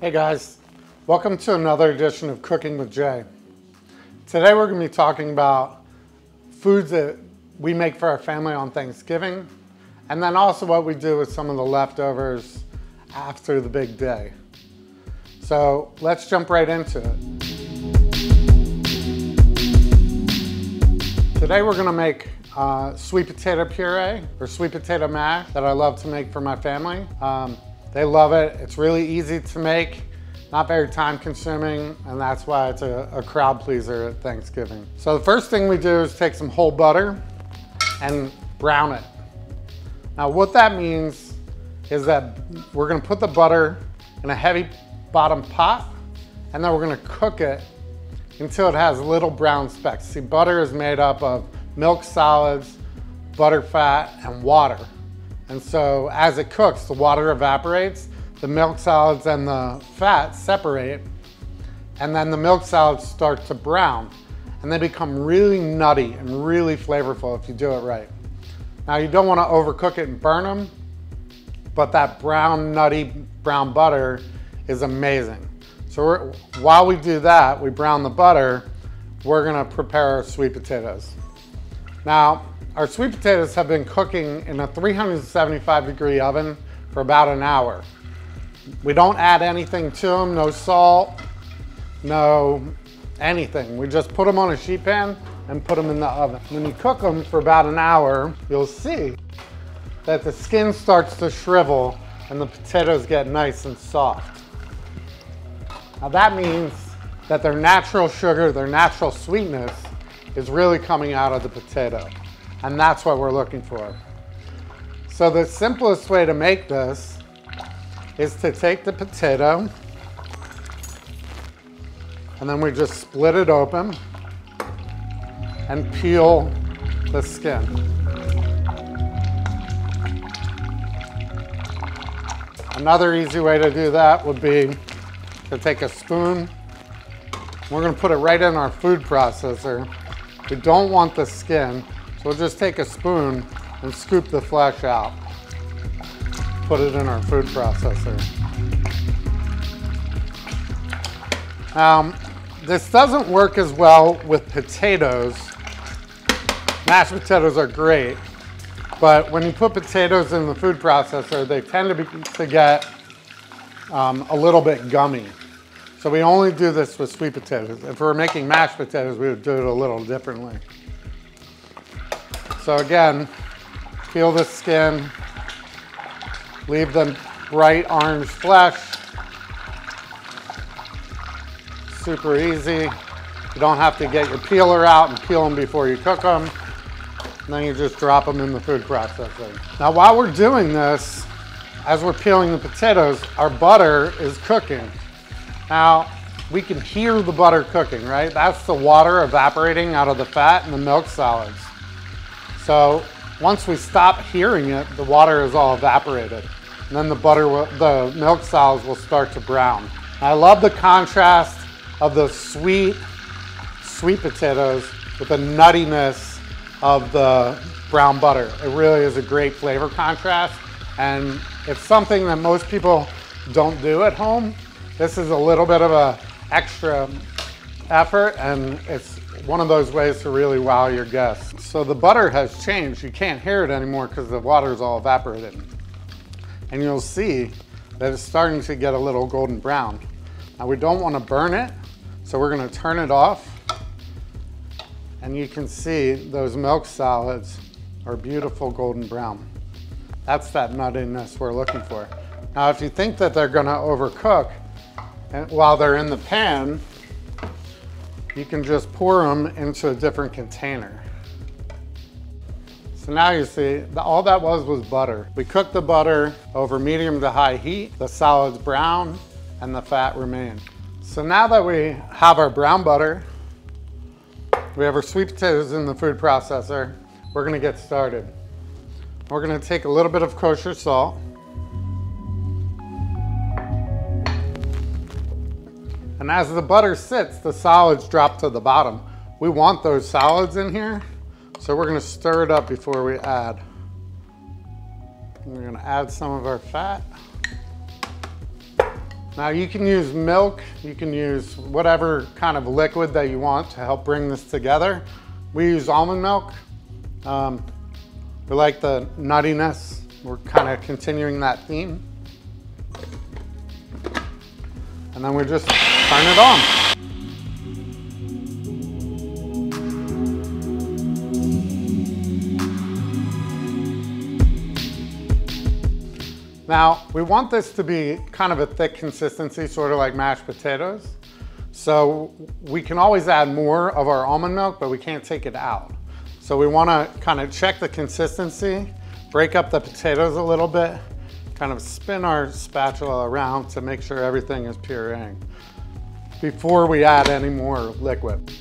Hey guys, welcome to another edition of Cooking with Jay. Today we're going to be talking about foods that we make for our family on Thanksgiving, and then also what we do with some of the leftovers after the big day. So let's jump right into it. Today we're going to make sweet potato puree or sweet potato mash that I love to make for my family. They love it. It's really easy to make, not very time consuming, and that's why it's a crowd pleaser at Thanksgiving. So the first thing we do is take some whole butter and brown it. Now what that means is that we're gonna put the butter in a heavy bottom pot, and then we're gonna cook it until it has little brown specks. See, butter is made up of milk solids, butter fat, and water. And so as it cooks, the water evaporates, the milk solids and the fat separate, and then the milk solids start to brown, and they become really nutty and really flavorful if you do it right. Now you don't want to overcook it and burn them, but that brown, nutty brown butter is amazing. So while we do that, we brown the butter, we're gonna prepare our sweet potatoes. Now, our sweet potatoes have been cooking in a 375-degree oven for about an hour. We don't add anything to them, no salt, no anything. We just put them on a sheet pan and put them in the oven. When you cook them for about an hour, you'll see that the skin starts to shrivel and the potatoes get nice and soft. Now that means that their natural sugar, their natural sweetness is really coming out of the potato. And that's what we're looking for. So the simplest way to make this is to take the potato and then we just split it open and peel the skin. Another easy way to do that would be to take a spoon. We're going to put it right in our food processor. We don't want the skin. So we'll just take a spoon and scoop the flesh out. Put it in our food processor. This doesn't work as well with potatoes. Mashed potatoes are great, but when you put potatoes in the food processor, they tend to get a little bit gummy. So we only do this with sweet potatoes. If we're making mashed potatoes, we would do it a little differently. So again, peel the skin, leave the bright orange flesh. Super easy. You don't have to get your peeler out and peel them before you cook them. And then you just drop them in the food processor. Now while we're doing this, as we're peeling the potatoes, our butter is cooking. Now we can hear the butter cooking, right? That's the water evaporating out of the fat and the milk solids. So once we stop hearing it, the water is all evaporated. And then the milk solids will start to brown. I love the contrast of the sweet potatoes with the nuttiness of the brown butter. It really is a great flavor contrast. And it's something that most people don't do at home. This is a little bit of an extra effort, and it's one of those ways to really wow your guests. So the butter has changed. You can't hear it anymore because the water is all evaporated. And you'll see that it's starting to get a little golden brown. Now we don't want to burn it, so we're going to turn it off. And you can see those milk solids are beautiful golden brown. That's that nuttiness we're looking for. Now if you think that they're going to overcook and while they're in the pan, you can just pour them into a different container. So now you see, all that was butter. We cooked the butter over medium to high heat, the solids brown, and the fat remained. So now that we have our brown butter, we have our sweet potatoes in the food processor, we're gonna get started. We're gonna take a little bit of kosher salt. And as the butter sits, the solids drop to the bottom. We want those solids in here, so we're gonna stir it up before we add. We're gonna add some of our fat. Now you can use milk, you can use whatever kind of liquid that you want to help bring this together. We use almond milk. We like the nuttiness. We're kind of continuing that theme. And then we just turn it on. Now, we want this to be kind of a thick consistency, sort of like mashed potatoes. So we can always add more of our almond milk, but we can't take it out. So we want to kind of check the consistency, break up the potatoes a little bit, kind of spin our spatula around to make sure everything is pureeing before we add any more liquid.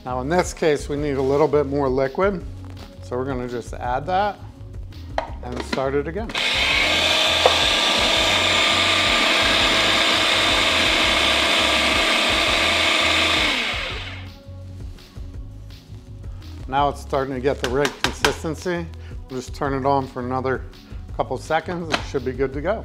Now in this case, we need a little bit more liquid. So we're gonna just add that and start it again. Now it's starting to get the right consistency. We'll just turn it on for another couple seconds. It should be good to go.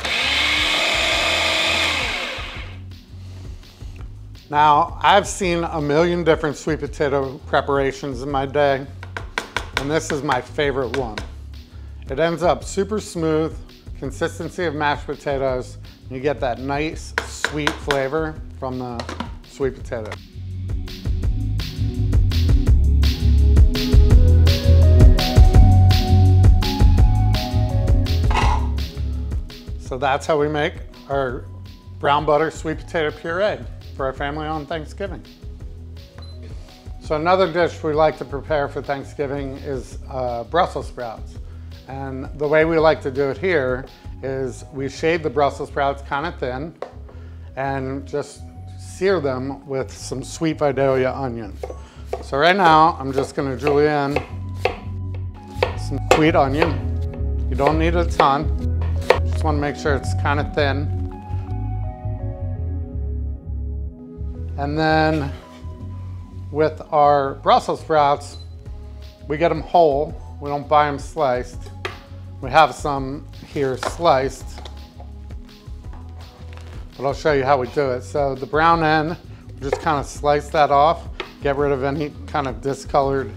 Now, I've seen a million different sweet potato preparations in my day, and this is my favorite one. It ends up super smooth, consistency of mashed potatoes, and you get that nice, sweet flavor from the sweet potato. So that's how we make our brown butter sweet potato puree for our family on Thanksgiving. So another dish we like to prepare for Thanksgiving is Brussels sprouts. And the way we like to do it here is we shave the Brussels sprouts kind of thin and just sear them with some sweet Vidalia onion. So right now, I'm just gonna julienne some sweet onion. You don't need a ton. Just wanna make sure it's kind of thin. And then with our Brussels sprouts, we get them whole. We don't buy them sliced. We have some here sliced, but I'll show you how we do it. So the brown end, we just kind of slice that off, get rid of any kind of discolored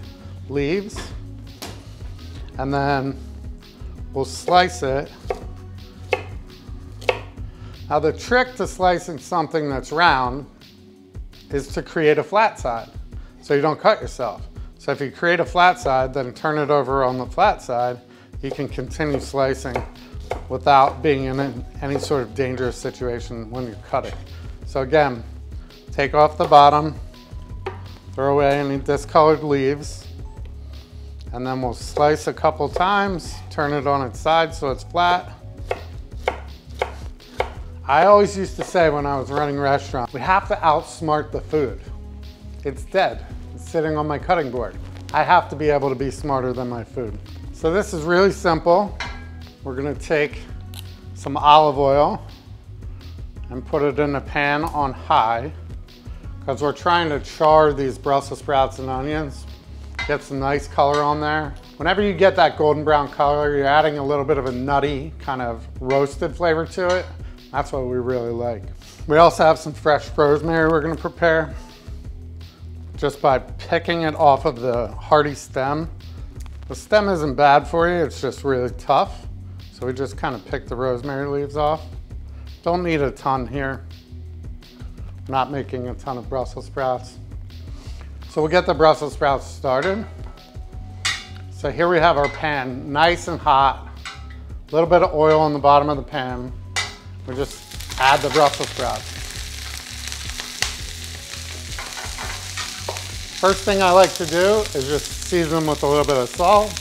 leaves. And then we'll slice it. Now the trick to slicing something that's round is to create a flat side so you don't cut yourself. So if you create a flat side, then turn it over on the flat side, you can continue slicing without being in any sort of dangerous situation when you're cutting. So again, take off the bottom, throw away any discolored leaves, and then we'll slice a couple times, turn it on its side so it's flat. I always used to say when I was running restaurants, we have to outsmart the food. It's dead. It's sitting on my cutting board. I have to be able to be smarter than my food. So this is really simple. We're gonna take some olive oil and put it in a pan on high because we're trying to char these Brussels sprouts and onions, get some nice color on there. Whenever you get that golden brown color, you're adding a little bit of a nutty kind of roasted flavor to it. That's what we really like. We also have some fresh rosemary we're gonna prepare just by picking it off of the hardy stem. The stem isn't bad for you, it's just really tough. So we just kind of pick the rosemary leaves off. Don't need a ton here. I'm not making a ton of Brussels sprouts. So we'll get the Brussels sprouts started. So here we have our pan, nice and hot. A little bit of oil on the bottom of the pan. We just add the Brussels sprouts. First thing I like to do is just season them with a little bit of salt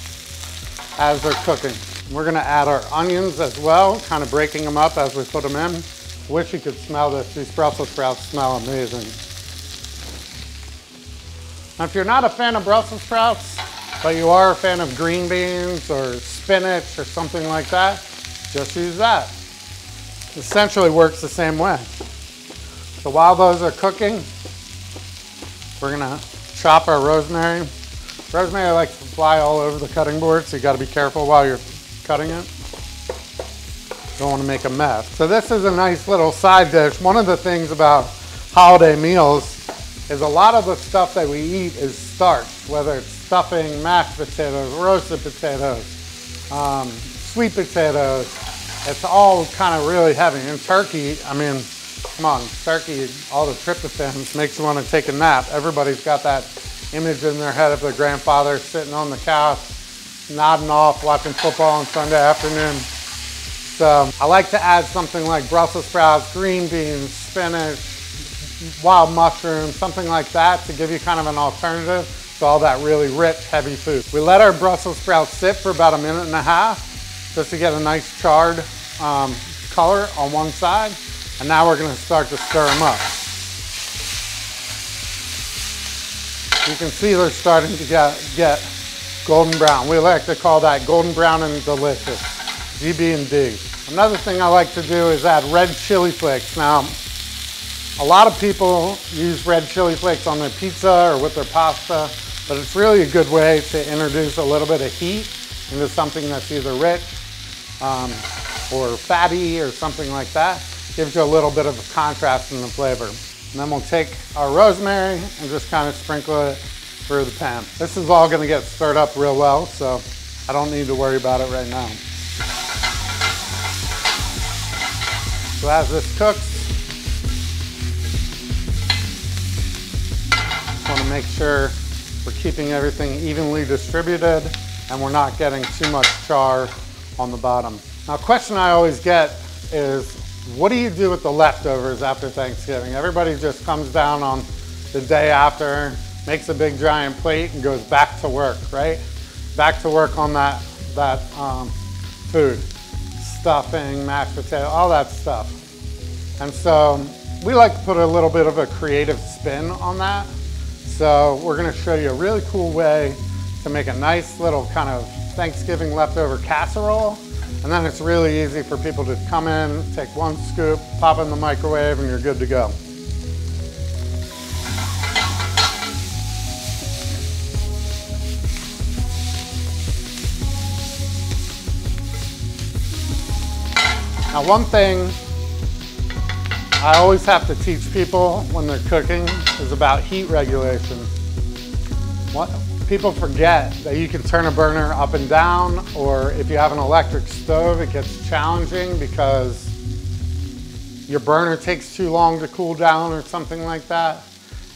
as they're cooking. We're gonna add our onions as well, kind of breaking them up as we put them in. Wish you could smell this. These Brussels sprouts smell amazing. Now, if you're not a fan of Brussels sprouts, but you are a fan of green beans or spinach or something like that, just use that. Essentially works the same way. So while those are cooking, we're gonna chop our rosemary. Rosemary likes to fly all over the cutting board, so you gotta be careful while you're cutting it. Don't wanna make a mess. So this is a nice little side dish. One of the things about holiday meals is a lot of the stuff that we eat is starch, whether it's stuffing, mashed potatoes, roasted potatoes, sweet potatoes. It's all kind of really heavy. And turkey, I mean, come on, turkey, all the tryptophan makes you want to take a nap. Everybody's got that image in their head of their grandfather sitting on the couch, nodding off, watching football on Sunday afternoon. So I like to add something like Brussels sprouts, green beans, spinach, wild mushrooms, something like that to give you kind of an alternative to all that really rich, heavy food. We let our Brussels sprouts sit for about 1.5 minutes just to get a nice charred color on one side. And now we're gonna start to stir them up. You can see they're starting to get golden brown. We like to call that golden brown and delicious, GB and D. Another thing I like to do is add red chili flakes. Now, a lot of people use red chili flakes on their pizza or with their pasta, but it's really a good way to introduce a little bit of heat into something that's either rich or fatty or something like that. Gives you a little bit of a contrast in the flavor. And then we'll take our rosemary and just kind of sprinkle it through the pan. This is all gonna get stirred up real well, so I don't need to worry about it right now. So as this cooks, just wanna make sure we're keeping everything evenly distributed and we're not getting too much char on the bottom. Now, a question I always get is, what do you do with the leftovers after Thanksgiving? Everybody just comes down on the day after, makes a big giant plate and goes back to work, right? Back to work on that food. Stuffing, mashed potato, all that stuff. And so we like to put a little bit of a creative spin on that. So we're gonna show you a really cool way to make a nice little kind of Thanksgiving leftover casserole. And then it's really easy for people to come in, take one scoop, pop in the microwave, and you're good to go. Now, one thing I always have to teach people when they're cooking is about heat regulation. People forget that you can turn a burner up and down, or if you have an electric stove, it gets challenging because your burner takes too long to cool down or something like that.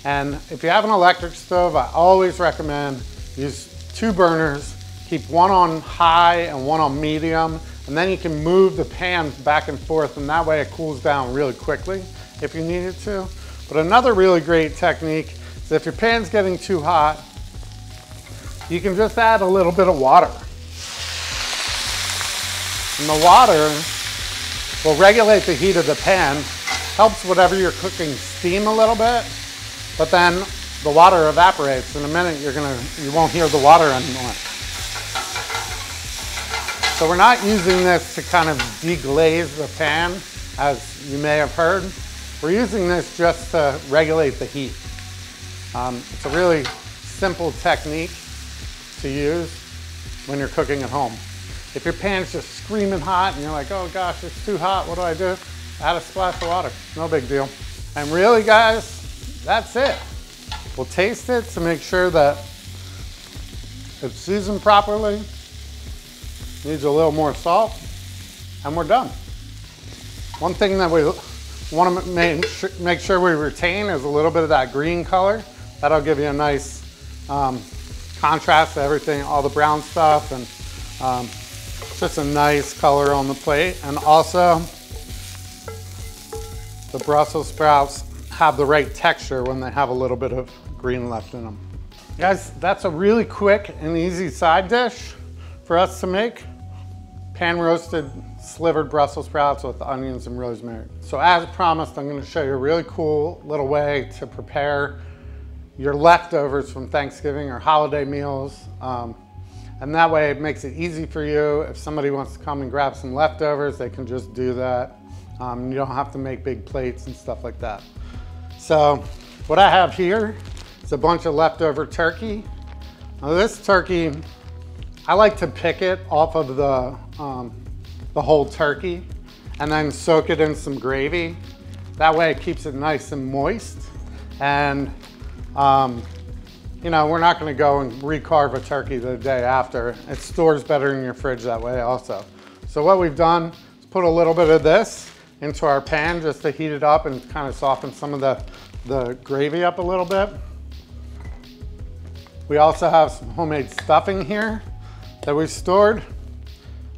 And if you have an electric stove, I always recommend use 2 burners, keep one on high and one on medium, and then you can move the pan back and forth, and that way it cools down really quickly if you need it to. But another really great technique is if your pan's getting too hot, you can just add a little bit of water. And the water will regulate the heat of the pan, helps whatever you're cooking steam a little bit, but then the water evaporates. In a minute, you won't hear the water anymore. So we're not using this to kind of deglaze the pan, as you may have heard. We're using this just to regulate the heat. It's a really simple technique to use when you're cooking at home. If your pan's just screaming hot and you're like, oh gosh, it's too hot, what do I do? Add a splash of water, no big deal. And really, guys, that's it. We'll taste it to make sure that it's seasoned properly. Needs a little more salt, and we're done. One thing that we want to make sure we retain is a little bit of that green color. That'll give you a nice contrast to everything, all the brown stuff, and just a nice color on the plate. And also, the Brussels sprouts have the right texture when they have a little bit of green left in them. Guys, that's a really quick and easy side dish for us to make. Pan roasted slivered Brussels sprouts with onions and rosemary. So as promised, I'm going to show you a really cool little way to prepare your leftovers from Thanksgiving or holiday meals. And that way it makes it easy for you. If somebody wants to come and grab some leftovers, they can just do that. You don't have to make big plates and stuff like that. So what I have here is a bunch of leftover turkey. Now this turkey, I like to pick it off of the whole turkey and then soak it in some gravy. That way it keeps it nice and moist. And you know, we're not gonna go and recarve a turkey the day after. It stores better in your fridge that way also. So what we've done is put a little bit of this into our pan just to heat it up and kind of soften some of the gravy up a little bit. We also have some homemade stuffing here that we've stored.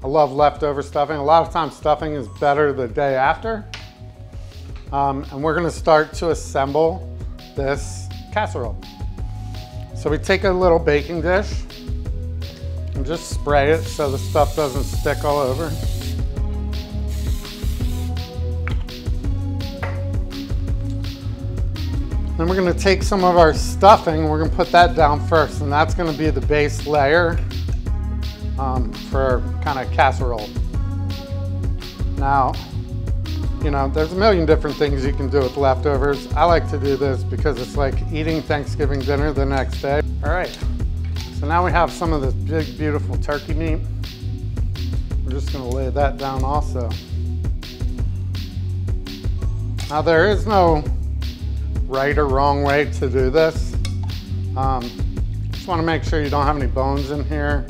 I love leftover stuffing. A lot of times stuffing is better the day after. And we're gonna start to assemble this casserole. So we take a little baking dish and just spray it so the stuff doesn't stick all over. Then we're gonna take some of our stuffing and we're gonna put that down first, and that's gonna be the base layer for kind of casserole. Now, you know, there's a million different things you can do with leftovers. I like to do this because it's like eating Thanksgiving dinner the next day. All right, so now we have some of this big, beautiful turkey meat. We're just gonna lay that down also. Now there is no right or wrong way to do this. Just wanna make sure you don't have any bones in here.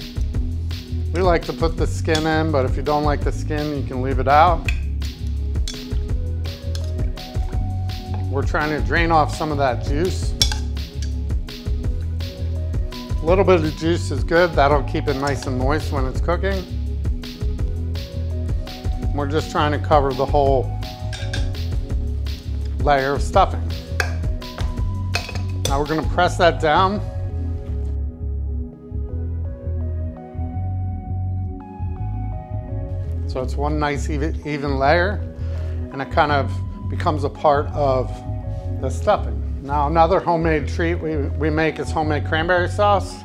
We like to put the skin in, but if you don't like the skin, you can leave it out. We're trying to drain off some of that juice. A little bit of juice is good. That'll keep it nice and moist when it's cooking. We're just trying to cover the whole layer of stuffing. Now we're gonna press that down. So it's one nice even layer, and it kind of becomes a part of the stuffing. Now another homemade treat we make is homemade cranberry sauce.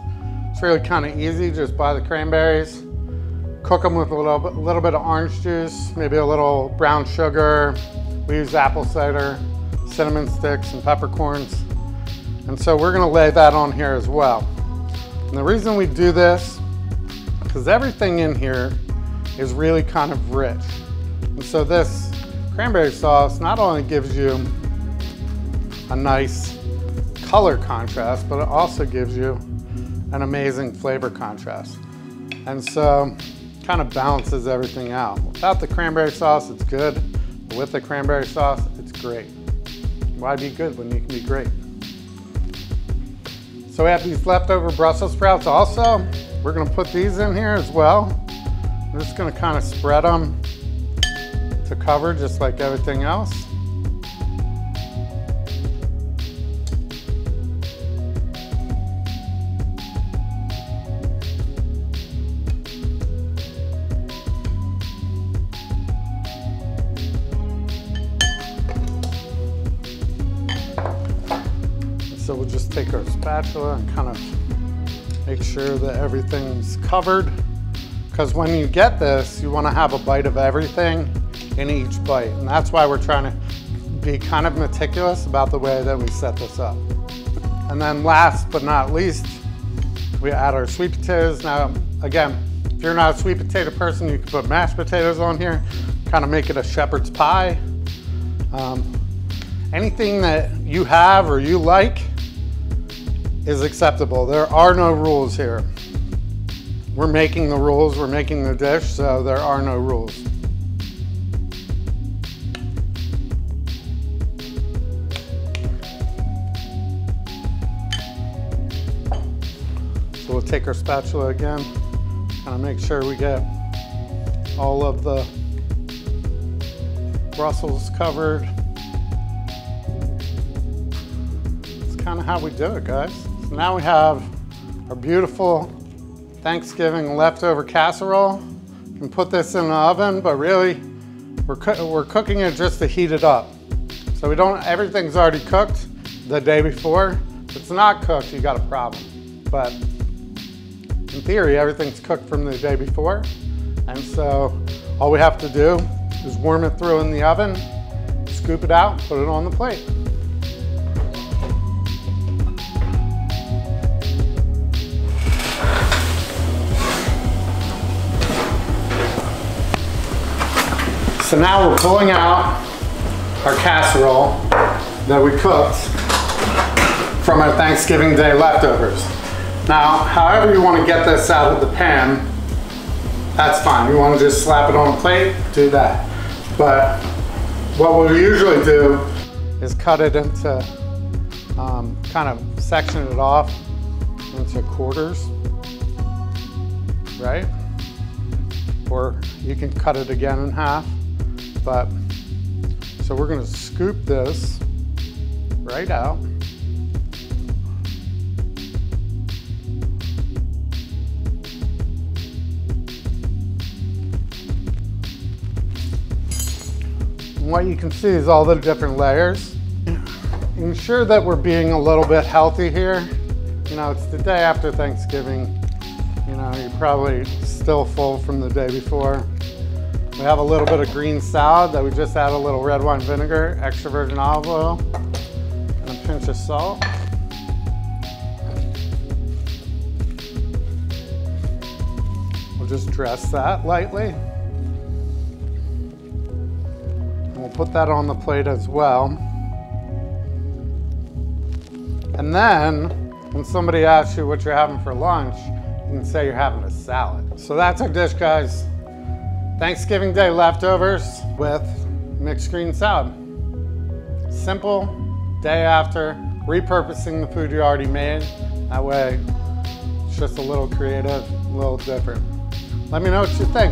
It's really kind of easy. Just buy the cranberries, cook them with a little bit of orange juice, maybe a little brown sugar. We use apple cider, cinnamon sticks, and peppercorns. And so we're gonna lay that on here as well. And the reason we do this, because everything in here is really kind of rich. And so this cranberry sauce not only gives you a nice color contrast, but it also gives you an amazing flavor contrast. And so kind of balances everything out. Without the cranberry sauce, it's good. But with the cranberry sauce, it's great. Why be good when you can be great? So we have these leftover Brussels sprouts also. We're gonna put these in here as well. I'm just gonna kind of spread them to cover just like everything else. So we'll just take our spatula and kind of make sure that everything's covered. Because when you get this, you want to have a bite of everything in each bite. And that's why we're trying to be kind of meticulous about the way that we set this up. And then last but not least, we add our sweet potatoes. Now, again, if you're not a sweet potato person, you can put mashed potatoes on here, kind of make it a shepherd's pie. Anything that you have or you like is acceptable. There are no rules here. We're making the rules, we're making the dish, so there are no rules. So we'll take our spatula again, kind of make sure we get all of the Brussels covered. That's kind of how we do it, guys. So now we have our beautiful Thanksgiving leftover casserole. You can put this in the oven, but really we're cooking it just to heat it up. So we don't, everything's already cooked the day before. If it's not cooked, you got a problem. But in theory, everything's cooked from the day before. And so all we have to do is warm it through in the oven, scoop it out, put it on the plate. So now we're pulling out our casserole that we cooked from our Thanksgiving Day leftovers. Now, however you want to get this out of the pan, that's fine. You want to just slap it on a plate, do that. But what we'll usually do is cut it into, kind of section it off into quarters, right? Or you can cut it again in half. But, so we're gonna scoop this right out. And what you can see is all the different layers. Ensure that we're being a little bit healthy here. You know, it's the day after Thanksgiving. You know, you're probably still full from the day before. We have a little bit of green salad that we just add a little red wine vinegar, extra virgin olive oil, and a pinch of salt. We'll just dress that lightly. And we'll put that on the plate as well. And then, when somebody asks you what you're having for lunch, you can say you're having a salad. So that's our dish, guys. Thanksgiving Day leftovers with mixed green salad. Simple, day after, repurposing the food you already made. That way, it's just a little creative, a little different. Let me know what you think.